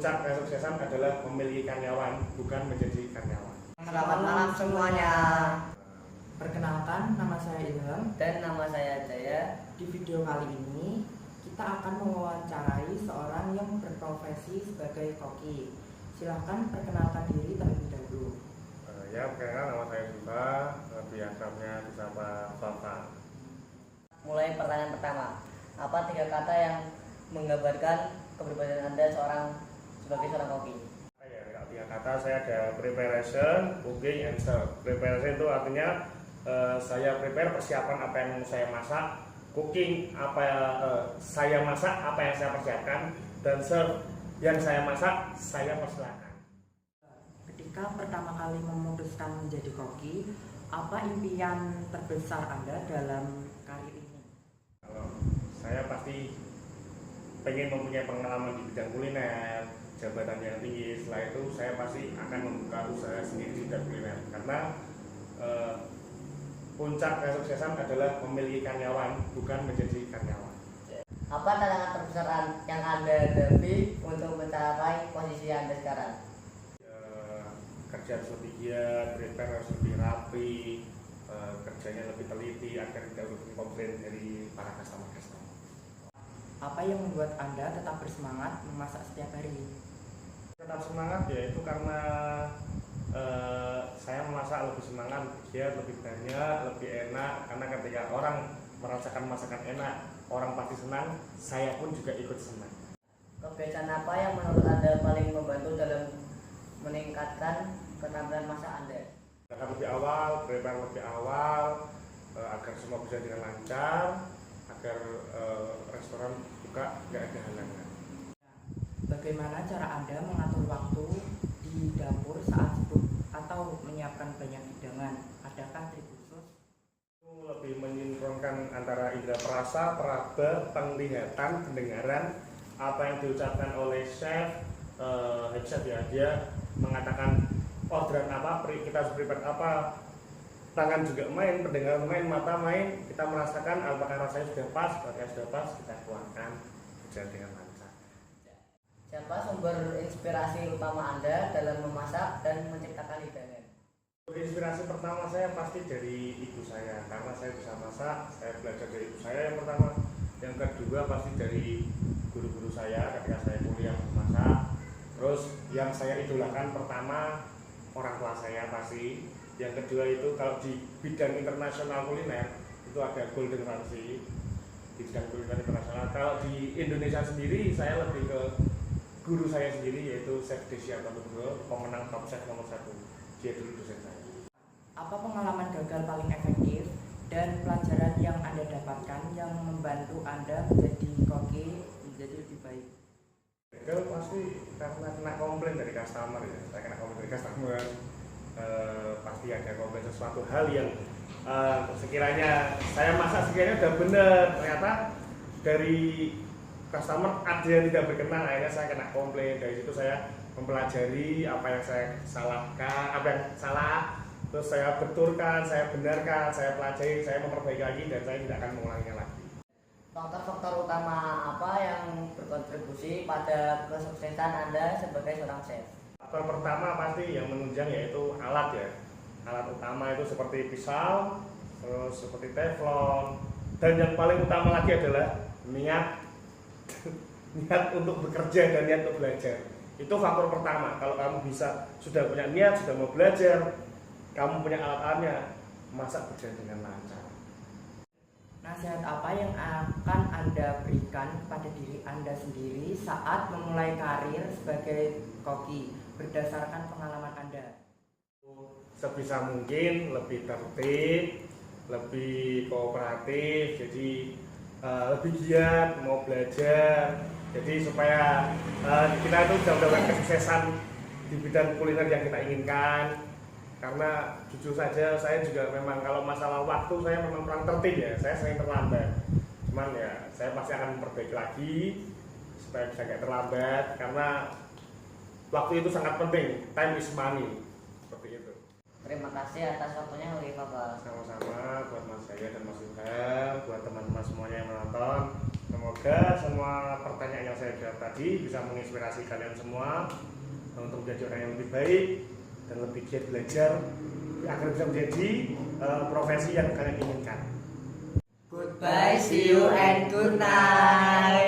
puncak kesuksesan adalah memiliki karyawan, bukan menjadi karyawan. Selamat malam semuanya. Perkenalkan, nama saya Ilham. Dan nama saya Jaya. Di video kali ini kita akan mewawancarai seorang yang berprofesi sebagai koki. Silahkan perkenalkan diri terlebih dahulu. Perkenalkan, nama saya Bima, biasanya disapa Bapak. Mulai pertanyaan pertama. Apa 3 kata yang menggambarkan kepribadian Anda sebagai seorang koki? Kalau 3 kata saya ada preparation, cooking, and serve. Preparation itu artinya saya prepare persiapan apa yang saya masak, cooking apa saya masak, apa yang saya persiapkan, dan serve yang saya masak saya persilakan. Ketika pertama kali memutuskan menjadi koki, apa impian terbesar Anda dalam karir ini? Kalau saya pasti pengen mempunyai pengalaman di bidang kuliner, jabatan yang tinggi. Setelah itu saya pasti akan membuka usaha sendiri di bidang kuliner, karena puncak kesuksesan adalah memiliki karyawan, bukan menjadi karyawan. Apa tantangan terbesar yang Anda hadapi untuk mencapai posisi Anda sekarang? Kerja harus lebih giat, prepare harus lebih rapi, kerjanya lebih teliti agar tidak komplain dari para customer. Apa yang membuat Anda tetap bersemangat memasak setiap hari? Tetap semangat ya itu karena saya memasak lebih semangat, lebih giat, lebih banyak, lebih enak. Karena ketika orang merasakan masakan enak, orang pasti senang, saya pun juga ikut senang. Kebiasaan apa yang menurut Anda paling membantu dalam meningkatkan keterampilan masak Anda? Akan lebih awal, prepare lebih awal, agar semua bisa dengan lancar, agar restoran buka nggak ada halangan. Bagaimana cara Anda mengatur waktu di dapur saat sibuk atau menyiapkan banyak hidangan? Adakah trik khusus? Itu lebih mensinkronkan antara indera perasa, peraba, penglihatan, pendengaran, apa yang diucapkan oleh chef, head chef ya, dia mengatakan orderan apa, kita harus prepare apa, tangan juga main, pendengaran main, mata main, kita merasakan apakah rasanya sudah pas, apakah sudah pas, kita keluarkan, berjalan dengan lancar. Siapa sumber inspirasi utama Anda dalam memasak dan menciptakan hidangan? Inspirasi pertama saya pasti dari ibu saya, karena saya bisa masak, saya belajar dari ibu saya yang pertama. Yang kedua pasti dari guru-guru saya ketika saya kuliah memasak. Terus yang saya idolakan pertama orang tua saya pasti. Yang kedua itu kalau di bidang internasional kuliner itu ada Golden Ramsay di bidang kuliner internasional. Kalau di Indonesia sendiri saya lebih ke guru saya sendiri yaitu Chef Desya Nugroho, pemenang Top Chef nomor 1. Dia dulu dosen saya. Apa pengalaman gagal paling efektif dan pelajaran yang Anda dapatkan yang membantu Anda menjadi koki menjadi lebih baik? Gagal pasti karena kena komplain dari customer ya. Saya kena komplain dari customer. Pasti ada komplain sesuatu hal yang sekiranya saya masak sekiranya udah bener, ternyata dari customer ada yang tidak berkenan, akhirnya saya kena komplain. Dari situ saya mempelajari apa yang saya salahkan, apa yang salah, terus saya betulkan, saya benarkan, saya pelajari, saya memperbaiki lagi dan saya tidak akan mengulanginya lagi. Faktor-faktor utama apa yang berkontribusi pada kesuksesan Anda sebagai seorang chef? Faktor pertama pasti yang menunjang yaitu alat ya. Alat utama itu seperti pisau, terus seperti teflon, dan yang paling utama lagi adalah niat niat untuk bekerja dan niat untuk belajar. Itu faktor pertama. Kalau kamu sudah punya niat, sudah mau belajar, kamu punya alat-alatnya, masak berjalan dengan lancar. Nasihat apa yang akan Anda berikan kepada diri Anda sendiri saat memulai karir sebagai koki berdasarkan pengalaman Anda? Sebisa mungkin lebih tertib, lebih kooperatif, jadi lebih giat mau belajar. Jadi supaya kita itu bisa mendapatkan kesuksesan di bidang kuliner yang kita inginkan. Karena jujur saja saya juga memang kalau masalah waktu saya memang kurang tertib ya, saya sering terlambat. Cuman ya saya pasti akan memperbaiki lagi supaya bisa gak terlambat, karena waktu itu sangat penting, time is money, seperti itu. Terima kasih atas waktunya oleh Bapak. Sama-sama buat Mas Jaya dan Mas Ilham, buat teman-teman semuanya yang menonton. Semoga semua pertanyaan yang saya jawab tadi bisa menginspirasi kalian semua untuk menjadi orang yang lebih baik dan lebih giat belajar agar bisa menjadi profesi yang kalian inginkan. Goodbye, see you and good night.